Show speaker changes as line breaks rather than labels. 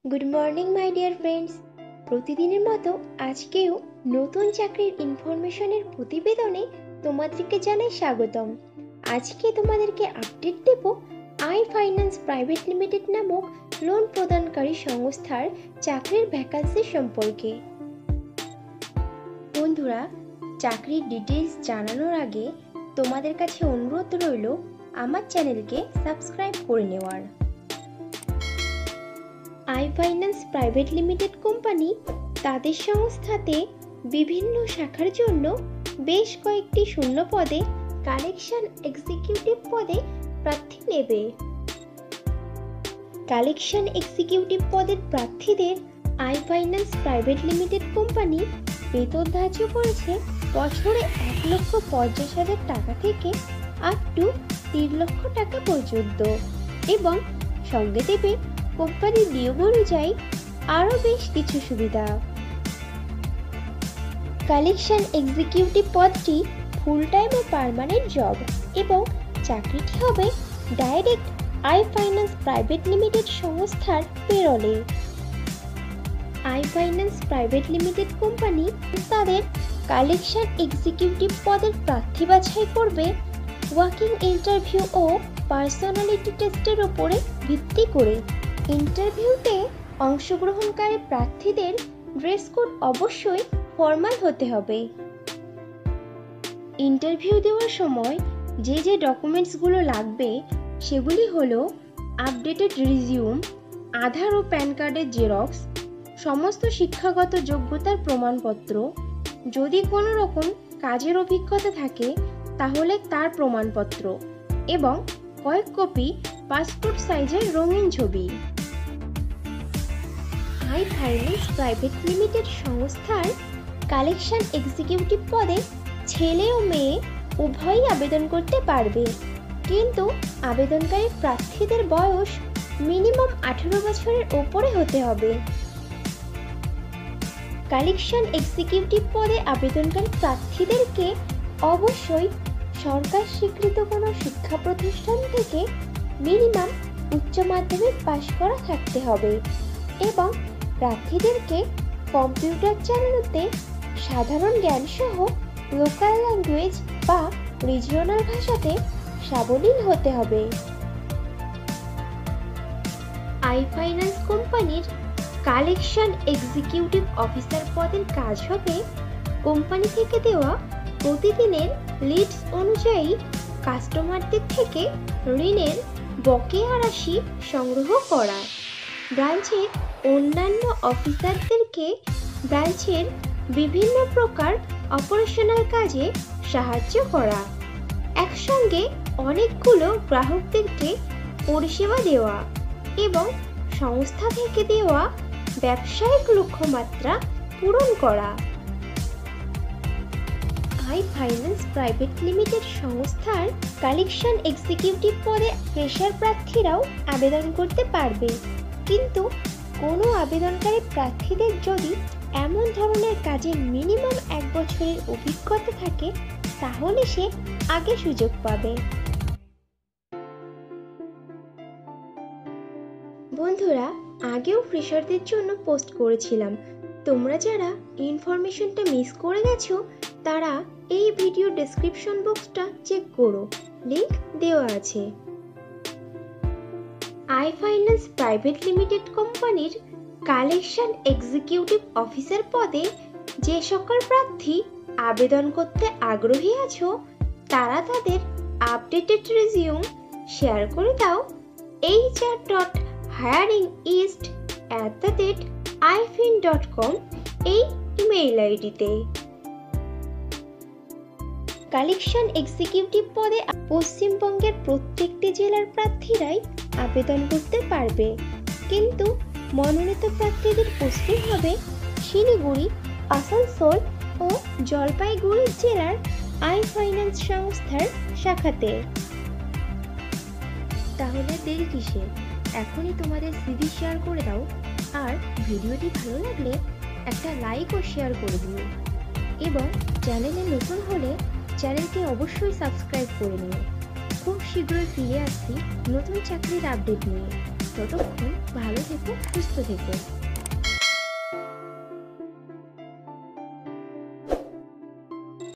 Good morning my dear friends. প্রতিদিনের মতো আজকেও নতুন চাকরির ইনফরমেশনের প্রতিবেদনে তোমাদেরকে জানাই স্বাগতম। আজকে তোমাদেরকে আপডেট দেব আই ফাইন্যান্স প্রাইভেট লিমিটেড নামক লোন প্রদানকারী সংস্থার চাকরির ভ্যাকান্সি সম্পর্কে। বন্ধুরা, চাকরির ডিটেইলস জানানোর আগে তোমাদের কাছে অনুরোধ রইল আমার চ্যানেলকে সাবস্ক্রাইব করে নেওয়ার। I finance private limited company তাদের সংস্থাতে বিভিন্ন শাখার জন্য বেশ কয়েকটি শূন্য পদে কালেকশন এক্সিকিউটিভ পদে প্রার্থী নেবে। কালেকশন এক্সিকিউটিভ পদের প্রার্থীদের I finance private limited company বেতন ধার্য করেছে বছরে 1,50,000 টাকা থেকে আপ টু 3 লক্ষ টাকা পর্যন্ত, এবং সঙ্গে দেবে কোম্পানির নিয়ম অনুযায়ী আরও বেশ কিছু সুবিধা। কালেকশন এক্সিকিউটিভ পদটি ফুল টাইম ও পার্মানেন্ট জব, এবং চাকরিটি হবে direct I finance private limited সংস্থার পেরোলে। I finance private limited company তাদের কালেকশন এক্সিকিউটিভ পদের প্রার্থী বাছাই করবে ওয়াকিং ইন্টারভিউ ও পার্সোনালিটি টেস্টের উপরে ভিত্তি করে। ইন্টারভিউতে অংশগ্রহণকারী প্রার্থীদের ড্রেস কোড অবশ্যই ফর্মাল হতে হবে। ইন্টারভিউ দেওয়ার সময় যে ডকুমেন্টসগুলো লাগবে সেগুলি হলো আপডেটেড রিজিউম, আধার ও প্যান কার্ডের জেরক্স, সমস্ত শিক্ষাগত যোগ্যতার প্রমাণপত্র, যদি কোনো রকম কাজের অভিজ্ঞতা থাকে তাহলে তার প্রমাণপত্র, এবং কয়েক কপি পাসপোর্ট সাইজের রঙিন ছবি। আই ফাইন্যান্স প্রাইভেট লিমিটেড সংস্থার কালেকশন এক্সিকিউটিভ পদে ছেলে ও মেয়ে উভয়ই আবেদন করতে পারবে, কিন্তু আবেদনকারী প্রার্থীদের বয়স মিনিমাম 18 বছরের ওপরে হতে হবে। কালেকশন এক্সিকিউটিভ পদে আবেদনকারী প্রার্থীদেরকে অবশ্যই সরকার স্বীকৃত কোনো শিক্ষা প্রতিষ্ঠান থেকে মিনিমাম উচ্চ মাধ্যমিক পাশ করা থাকতে হবে, এবং প্রার্থীদেরকে কম্পিউটার চালানোতে সাধারণ জ্ঞান সহ লোকাল ল্যাঙ্গুয়েজ বা রিজিওনাল ভাষাতে সাবলীল হতে হবে। আই ফাইন্যান্স কোম্পানির কালেকশন এক্সিকিউটিভ অফিসার পদের কাজ হবে কোম্পানি থেকে দেওয়া প্রতিদিনের লিডস অনুযায়ী কাস্টমারদের থেকে ঋণের বকেয়া রাশি সংগ্রহ করা, ব্রাঞ্চের অন্যান্য অফিসারদেরকে ব্রাঞ্চের বিভিন্ন প্রকার অপারেশনাল কাজে সাহায্য করা, একসঙ্গে অনেকগুলো গ্রাহকদেরকে পরিষেবা দেওয়া, এবং সংস্থা থেকে দেওয়া ব্যবসায়িক লক্ষ্যমাত্রা পূরণ করা। আই ফাইন্যান্স প্রাইভেট লিমিটেড সংস্থার কালেকশন এক্সিকিউটিভ পদে ফ্রেশার প্রার্থীরাও আবেদন করতে পারবে, কিন্তু কোনো আবেদনকারী প্রার্থীদের যদি এমন ধরনের কাজের মিনিমাম 1 বছরের অভিজ্ঞতা থাকে তাহলে সে আগে সুযোগ পাবে। বন্ধুরা, আগেও ফ্রেশারদের জন্য পোস্ট করেছিলাম, তোমরা যারা ইনফরমেশনটা মিস করে গেছো তারা এই ভিডিও ডেসক্রিপশন বক্সটা চেক করো, লিংক দেওয়া আছে। আই ফাইন্যান্স প্রাইভেট লিমিটেড কোম্পানির কালেকশন এক্সিকিউটিভ অফিসার পদে যে সকল প্রার্থী আবেদন করতে আগ্রহী আছো তারা তাদের আপডেটেড রিজিউম শেয়ার করে দাও hr.hiringeast@ifin.com এই ইমেইল আইডিতে। কালেকশন এক্সিকিউটিভ পদে পশ্চিমবঙ্গের প্রত্যেকটি জেলার প্রার্থীরাই আবেদন করতে পারবে, কিন্তু মনোনীত প্রার্থীদের পোস্টিং হবে শিলিগুড়ি, আসানসোল ও জলপাইগুড়ি জেলার আই ফাইন্যান্স সংস্থার শাখাতে। তাহলে দেরি কিসের, এখনই তোমাদের সিভি শেয়ার করে দাও, আর ভিডিওটি ভালো লাগলে একটা লাইক ও শেয়ার করে দিও, এবং চ্যানেলে নতুন হলে চ্যানেলকে অবশ্যই সাবস্ক্রাইব করে নিও। খুব শীঘ্রই ফিরে আসছি নতুন চাকরির আপডেট নিয়ে। ততক্ষণ ভালো থেকো, সুস্থ থেকো।